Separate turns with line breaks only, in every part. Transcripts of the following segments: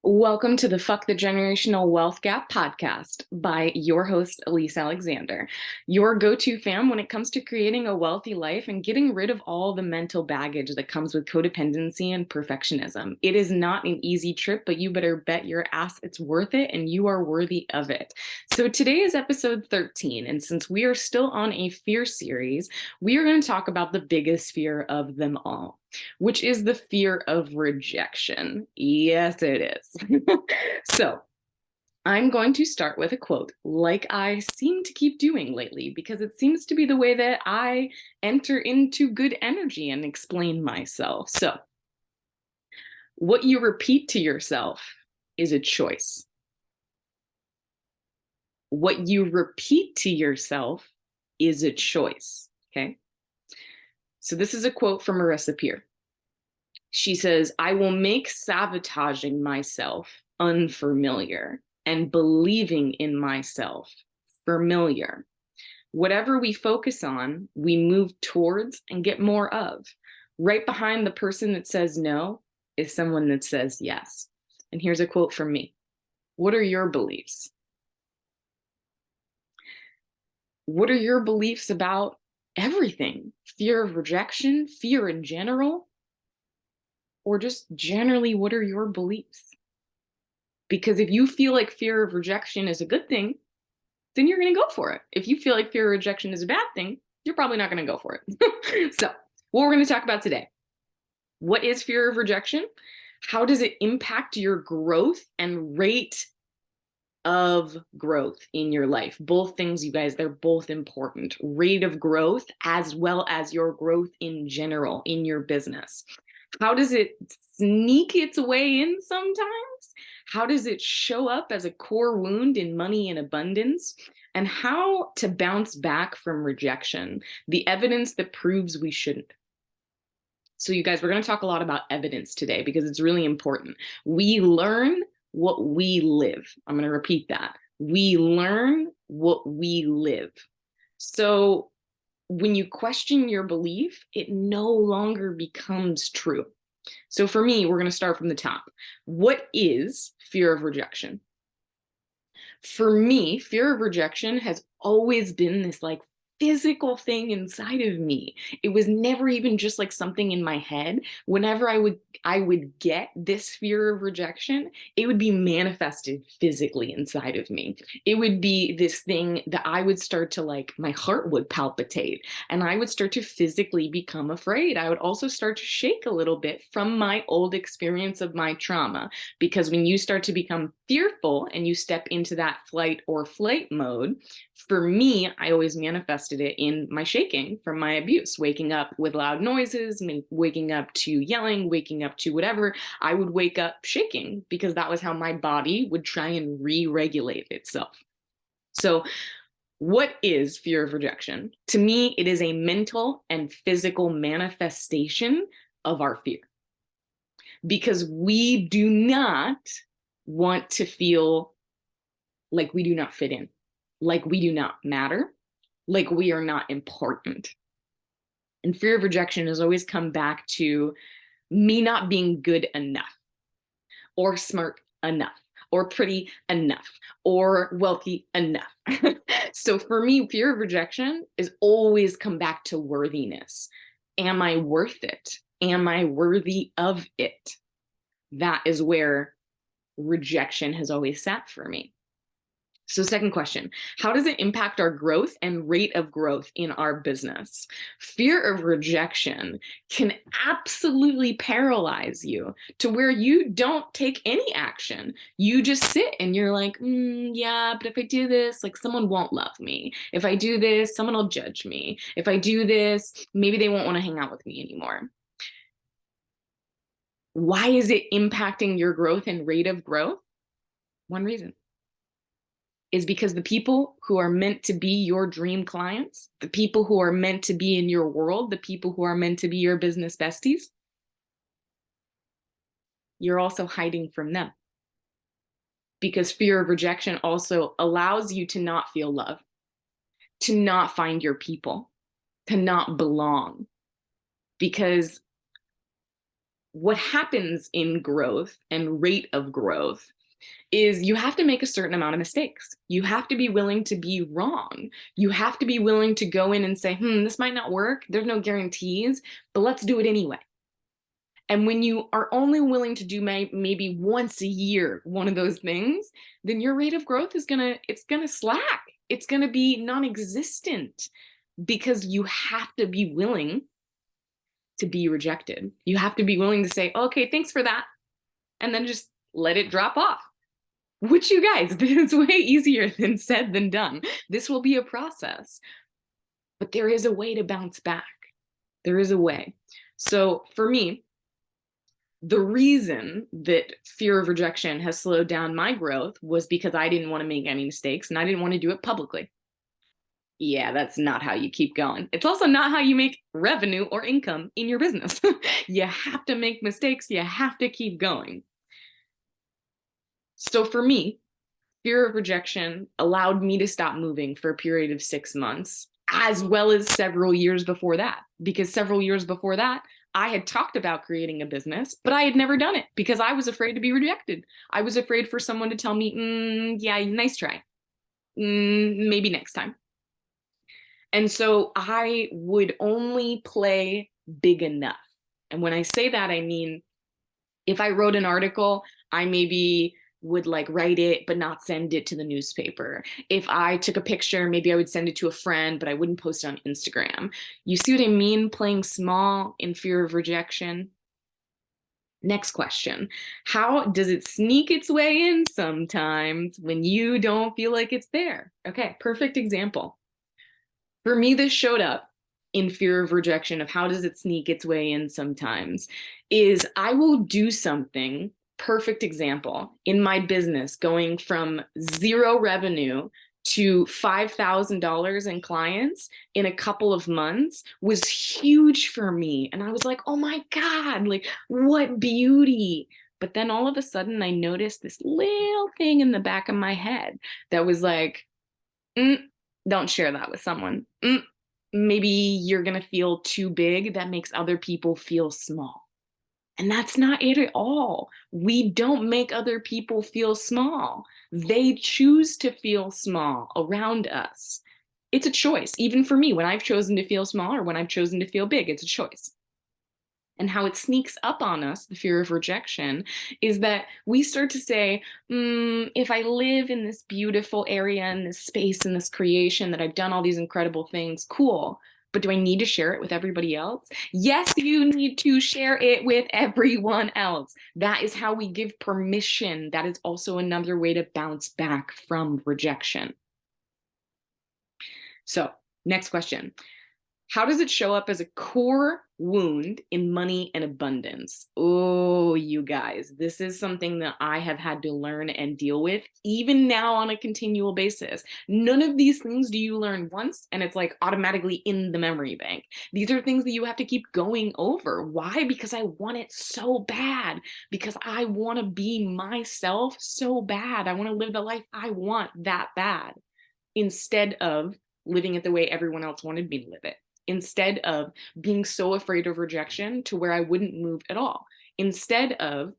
Welcome to the Fuck the Generational Wealth Gap podcast by your host, Elyse Alexander, your go-to fam when it comes to creating a wealthy life and getting rid of all the mental baggage that comes with codependency and perfectionism. It is not an easy trip, but you better bet your ass it's worth it and you are worthy of it. So today is episode 13, and since we are still on a fear series, we are going to talk about the biggest fear of them all, which is the fear of rejection. Yes, it is. So I'm going to start with a quote, like I seem to keep doing lately, because it seems to be the way that I enter into good energy and explain myself. So, what you repeat to yourself is a choice. What you repeat to yourself is a choice. Okay. So, this is a quote from Marissa Peer. She says, I will make sabotaging myself unfamiliar and believing in myself familiar. Whatever we focus on, we move towards and get more of. Right behind the person that says no is someone that says yes. And here's a quote from me. What are your beliefs? What are your beliefs about everything? Fear of rejection, fear in general, or just generally, what are your beliefs? Because if you feel like fear of rejection is a good thing, then you're going to go for it. If you feel like fear of rejection is a bad thing, you're probably not going to go for it. So, what we're going to talk about today. What is fear of rejection? How does it impact your growth and rate of growth in your life? Both things, you guys, they're both important. Rate of growth as well as your growth in general in your business. How does it sneak its way in sometimes? How does it show up as a core wound in money and abundance? And how to bounce back from rejection, the evidence that proves we shouldn't. So you guys, we're going to talk a lot about evidence today because it's really important. We learn what we live. I'm going to repeat that. We learn what we live. So when you question your belief, it no longer becomes true. So for me, we're going to start from the top. What is fear of rejection? For me, fear of rejection has always been this like physical thing inside of me. It was never even just like something in my head. Whenever I would get this fear of rejection, it would be manifested physically inside of me. It would be this thing that I would start to like, my heart would palpitate and I would start to physically become afraid. I would also start to shake a little bit from my old experience of my trauma, because when you start to become fearful and you step into that flight or flight mode, for me, I always manifested it in my shaking from my abuse, waking up with loud noises, waking up to yelling, waking up to whatever. I would wake up shaking because that was how my body would try and re-regulate itself. So what is fear of rejection? To me, it is a mental and physical manifestation of our fear, because we do not want to feel like we do not fit in, like we do not matter, like we are not important. And fear of rejection has always come back to me not being good enough, or smart enough, or pretty enough, or wealthy enough. So for me, fear of rejection is always come back to worthiness. Am I worth it? Am I worthy of it? That is where rejection has always sat for me. So second question, how does it impact our growth and rate of growth in our business? Fear of rejection can absolutely paralyze you to where you don't take any action. You just sit and you're like, yeah, but if I do this, like someone won't love me. If I do this, someone will judge me. If I do this, maybe they won't want to hang out with me anymore. Why is it impacting your growth and rate of growth? One reason is because the people who are meant to be your dream clients, the people who are meant to be in your world, the people who are meant to be your business besties, you're also hiding from them. Because fear of rejection also allows you to not feel love, to not find your people, to not belong. Because what happens in growth and rate of growth is you have to make a certain amount of mistakes. You have to be willing to be wrong. You have to be willing to go in and say, this might not work. There's no guarantees, but let's do it anyway. And when you are only willing to do maybe once a year one of those things, then your rate of growth is gonna slack. It's gonna be non-existent because you have to be willing to be rejected. You have to be willing to say, okay, thanks for that, and then just let it drop off. Which, you guys, this is way easier than said than done. This will be a process, but there is a way to bounce back. There is a way. So for me, the reason that fear of rejection has slowed down my growth was because I didn't want to make any mistakes and I didn't want to do it publicly. Yeah, that's not how you keep going. It's also not how you make revenue or income in your business. You have to make mistakes. You have to keep going. So for me, fear of rejection allowed me to stop moving for a period of 6 months, as well as several years before that. Because several years before that, I had talked about creating a business, but I had never done it because I was afraid to be rejected. I was afraid for someone to tell me, yeah, nice try. Maybe next time. And so I would only play big enough. And when I say that, I mean, if I wrote an article, I maybe would like write it, but not send it to the newspaper. If I took a picture, maybe I would send it to a friend, but I wouldn't post it on Instagram. You see what I mean? Playing small in fear of rejection. Next question. How does it sneak its way in sometimes when you don't feel like it's there? Okay, perfect example. For me, this showed up in fear of rejection of how does it sneak its way in sometimes is I will do something, perfect example, in my business going from zero revenue to $5,000 in clients in a couple of months was huge for me. And I was like, oh my God, like what beauty. But then all of a sudden I noticed this little thing in the back of my head that was like, don't share that with someone. Maybe you're going to feel too big. That makes other people feel small. And that's not it at all. We don't make other people feel small. They choose to feel small around us. It's a choice. Even for me, when I've chosen to feel small or when I've chosen to feel big, it's a choice. And how it sneaks up on us, the fear of rejection, is that we start to say, if I live in this beautiful area, in this space, in this creation, that I've done all these incredible things, cool. But do I need to share it with everybody else? Yes, you need to share it with everyone else. That is how we give permission. That is also another way to bounce back from rejection. So, next question. How does it show up as a core wound in money and abundance? Oh, you guys, this is something that I have had to learn and deal with even now on a continual basis. None of these things do you learn once and it's like automatically in the memory bank. These are things that you have to keep going over. Why? Because I want it so bad. Because I want to be myself so bad. I want to live the life I want that bad instead of living it the way everyone else wanted me to live it. Instead of being so afraid of rejection to where I wouldn't move at all. Instead of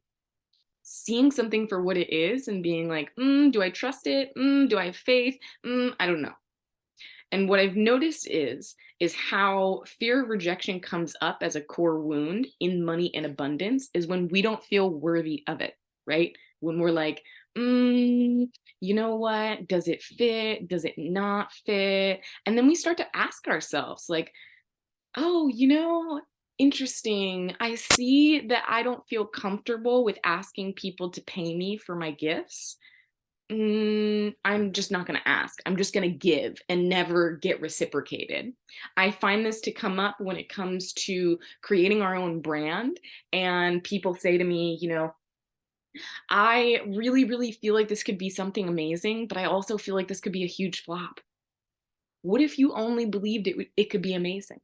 seeing something for what it is and being like, do I trust it? Do I have faith? I don't know. And what I've noticed is how fear of rejection comes up as a core wound in money and abundance is when we don't feel worthy of it, right? When we're like, you know what? Does it fit? Does it not fit? And then we start to ask ourselves, like, oh, interesting. I see that I don't feel comfortable with asking people to pay me for my gifts. I'm just not going to ask. I'm just going to give and never get reciprocated. I find this to come up when it comes to creating our own brand. And people say to me, I really, really feel like this could be something amazing, but I also feel like this could be a huge flop. What if you only believed it could be amazing?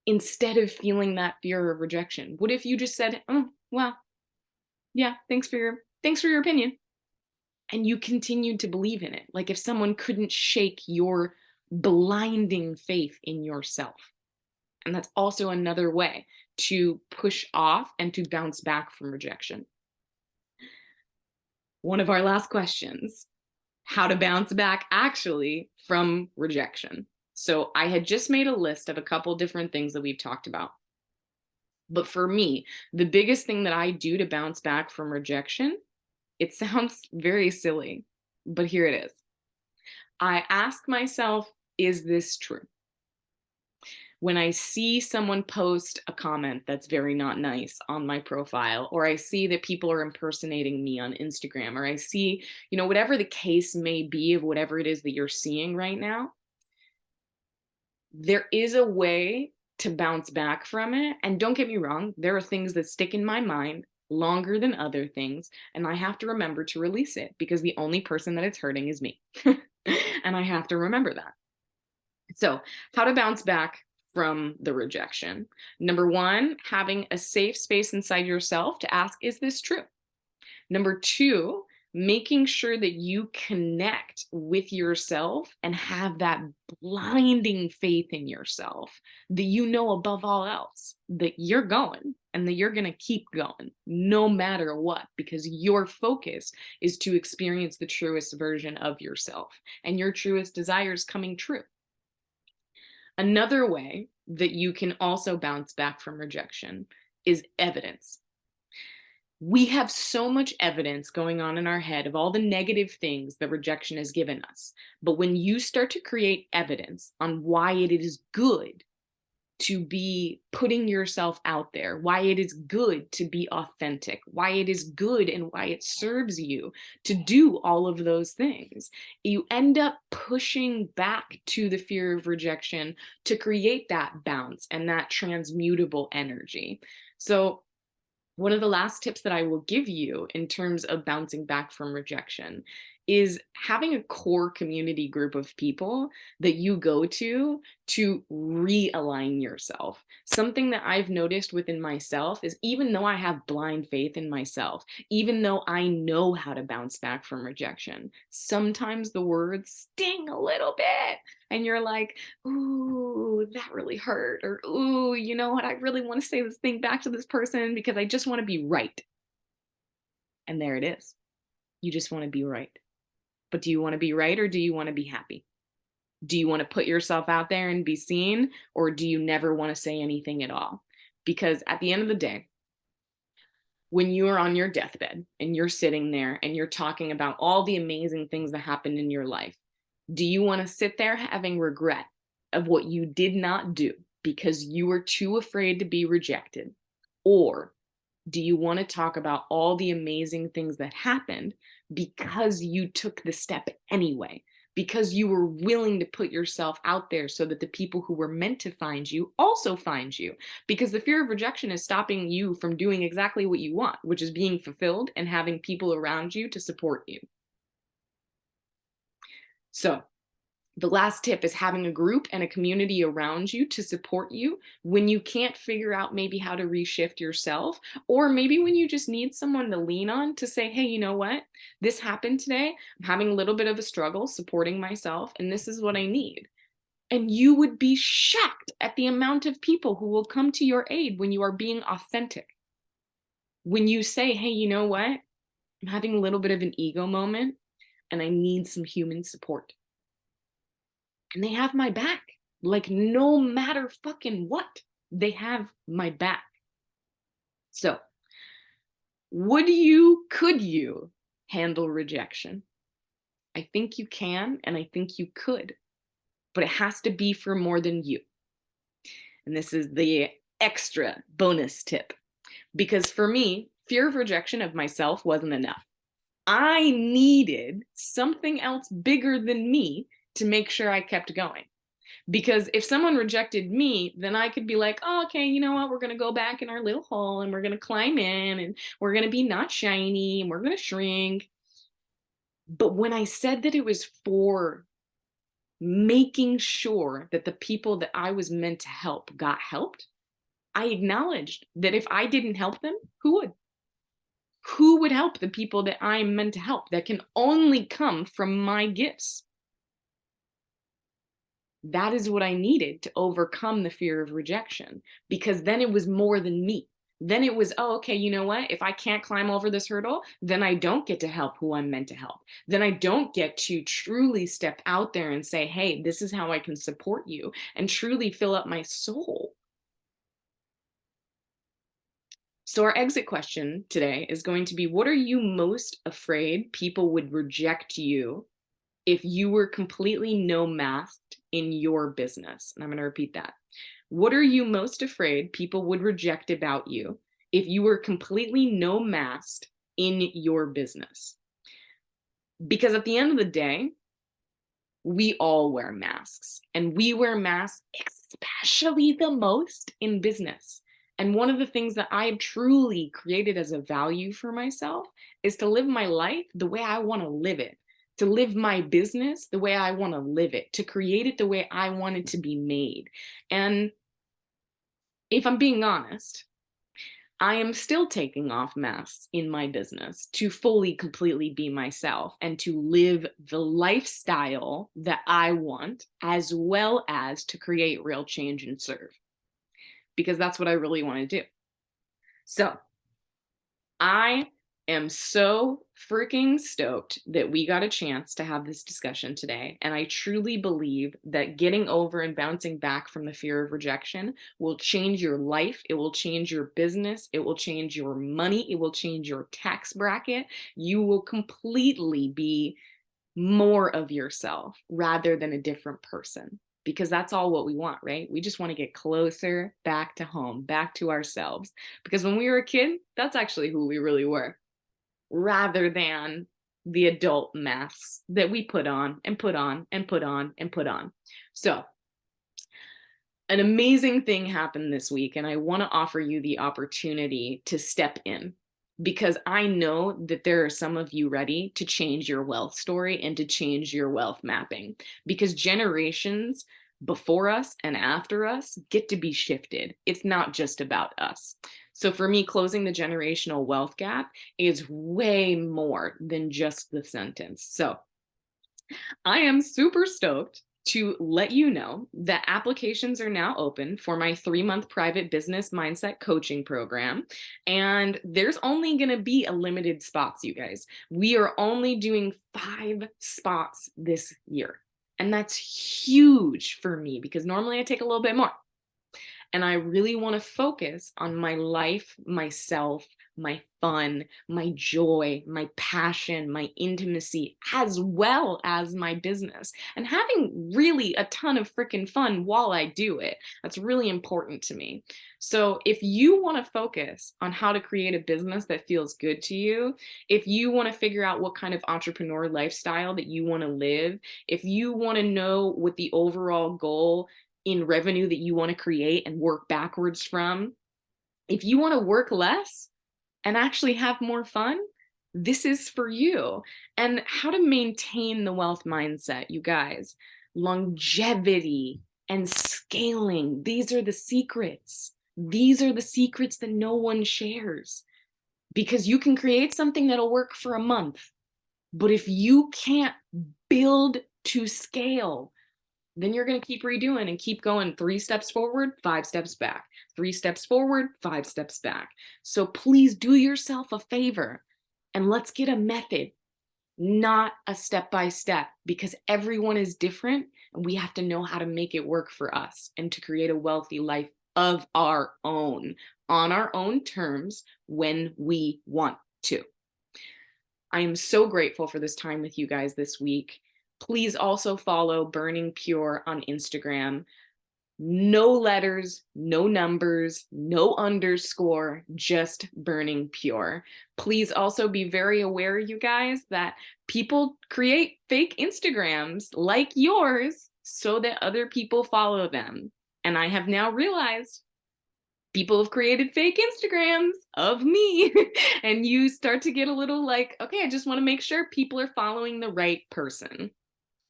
Instead of feeling that fear of rejection? What if you just said, "Oh, well, yeah, thanks for your opinion." And you continued to believe in it. Like if someone couldn't shake your blinding faith in yourself. And that's also another way to push off and to bounce back from rejection. One of our last questions: how to bounce back actually from rejection. So I had just made a list of a couple different things that we've talked about. But for me, the biggest thing that I do to bounce back from rejection, it sounds very silly, but here it is. I ask myself, is this true? When I see someone post a comment that's very not nice on my profile, or I see that people are impersonating me on Instagram, or I see, whatever the case may be of whatever it is that you're seeing right now, there is a way to bounce back from it. And don't get me wrong, there are things that stick in my mind longer than other things. And I have to remember to release it because the only person that it's hurting is me. And I have to remember that. So, how to bounce back from the rejection. Number one, having a safe space inside yourself to ask, is this true? Number two, making sure that you connect with yourself and have that blinding faith in yourself that you know above all else that you're going and that you're going to keep going no matter what, because your focus is to experience the truest version of yourself and your truest desires coming true. Another way that you can also bounce back from rejection is evidence. We have so much evidence going on in our head of all the negative things that rejection has given us. But when you start to create evidence on why it is good to be putting yourself out there, why it is good to be authentic, why it is good and why it serves you to do all of those things, you end up pushing back to the fear of rejection to create that bounce and that transmutable energy. So one of the last tips that I will give you in terms of bouncing back from rejection is having a core community group of people that you go to realign yourself. Something that I've noticed within myself is, even though I have blind faith in myself, even though I know how to bounce back from rejection, sometimes the words sting a little bit and you're like, ooh, that really hurt. Or, ooh, you know what? I really want to say this thing back to this person because I just want to be right. And there it is. You just want to be right. But do you want to be right, or do you want to be happy? Do you want to put yourself out there and be seen, or do you never want to say anything at all? Because at the end of the day, when you are on your deathbed and you're sitting there and you're talking about all the amazing things that happened in your life, do you want to sit there having regret of what you did not do because you were too afraid to be rejected? Or do you want to talk about all the amazing things that happened because you took the step anyway? Because you were willing to put yourself out there so that the people who were meant to find you also find you. Because the fear of rejection is stopping you from doing exactly what you want, which is being fulfilled and having people around you to support you. So, the last tip is having a group and a community around you to support you when you can't figure out maybe how to reshift yourself, or maybe when you just need someone to lean on to say, hey, you know what? This happened today. I'm having a little bit of a struggle supporting myself, and this is what I need. And you would be shocked at the amount of people who will come to your aid when you are being authentic. When you say, hey, you know what? I'm having a little bit of an ego moment and I need some human support. And they have my back. Like, no matter fucking what, they have my back. So, could you handle rejection? I think you can, and I think you could, but it has to be for more than you. And this is the extra bonus tip, because for me, fear of rejection of myself wasn't enough. I needed something else bigger than me to make sure I kept going. Because if someone rejected me, then I could be like, oh, okay, you know what? We're going to go back in our little hole and we're going to climb in and we're going to be not shiny and we're going to shrink. But when I said that it was for making sure that the people that I was meant to help got helped, I acknowledged that if I didn't help them, who would? Who would help the people that I'm meant to help that can only come from my gifts? That is what I needed to overcome the fear of rejection, because then it was more than me. Then it was, oh, okay, you know what? If I can't climb over this hurdle, then I don't get to help who I'm meant to help. Then I don't get to truly step out there and say, hey, this is how I can support you and truly fill up my soul. So, our exit question today is going to be, what are you most afraid people would reject you if you were completely no masked in your business? And I'm going to repeat that. What are you most afraid people would reject about you if you were completely no masked in your business? Because at the end of the day, we all wear masks, and we wear masks especially the most in business. And one of the things that I have truly created as a value for myself is to live my life the way I want to live it, to live my business the way I want to live it, to create it the way I want it to be made. And if I'm being honest, I am still taking off masks in my business to fully, completely be myself and to live the lifestyle that I want, as well as to create real change and serve, because that's what I really want to do. So I am so freaking stoked that we got a chance to have this discussion today. And I truly believe that getting over and bouncing back from the fear of rejection will change your life. It will change your business. It will change your money. It will change your tax bracket. You will completely be more of yourself rather than a different person. Because that's all what we want, right? We just want to get closer back to home, back to ourselves. Because when we were a kid, that's actually who we really were, rather than the adult masks that we put on and put on and put on and put on. So, an amazing thing happened this week, and I want to offer you the opportunity to step in, because I know that there are some of you ready to change your wealth story and to change your wealth mapping, because generations before us and after us get to be shifted. It's not just about us. So for me, closing the generational wealth gap is way more than just the sentence. So I am super stoked to let you know that applications are now open for my 3-month private business mindset coaching program. And there's only going to be a limited spots, you guys. We are only doing 5 spots this year. And that's huge for me, because normally I take a little bit more. And I really want to focus on my life, myself, my fun, my joy, my passion, my intimacy, as well as my business, and having really a ton of freaking fun while I do it. That's really important to me. So if you want to focus on how to create a business that feels good to you, if you want to figure out what kind of entrepreneur lifestyle that you want to live, if you want to know what the overall goal in revenue that you want to create and work backwards from, if you want to work less and actually have more fun, this is for you. And how to maintain the wealth mindset, you guys, longevity and scaling, these are the secrets. These are the secrets that no one shares, because you can create something that'll work for a month, but if you can't build to scale, then you're going to keep redoing and keep going 3 steps forward, 5 steps back, 3 steps forward, 5 steps back. So please do yourself a favor and let's get a method, not a step by step, because everyone is different and we have to know how to make it work for us and to create a wealthy life of our own, on our own terms, when we want to. I am so grateful for this time with you guys this week. Please also follow Burning Pure on Instagram. No letters, no numbers, no underscore, just Burning Pure. Please also be very aware, you guys, that people create fake Instagrams like yours so that other people follow them. And I have now realized people have created fake Instagrams of me. And you start to get a little like, okay, I just want to make sure people are following the right person.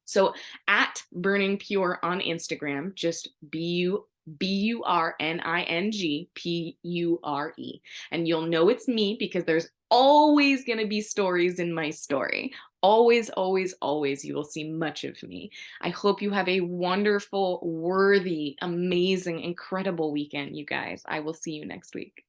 So at Burning Pure on Instagram, just BURNINGPURE. And you'll know it's me because there's always going to be stories in my story. Always, always, always, you will see much of me. I hope you have a wonderful, worthy, amazing, incredible weekend, you guys. I will see you next week.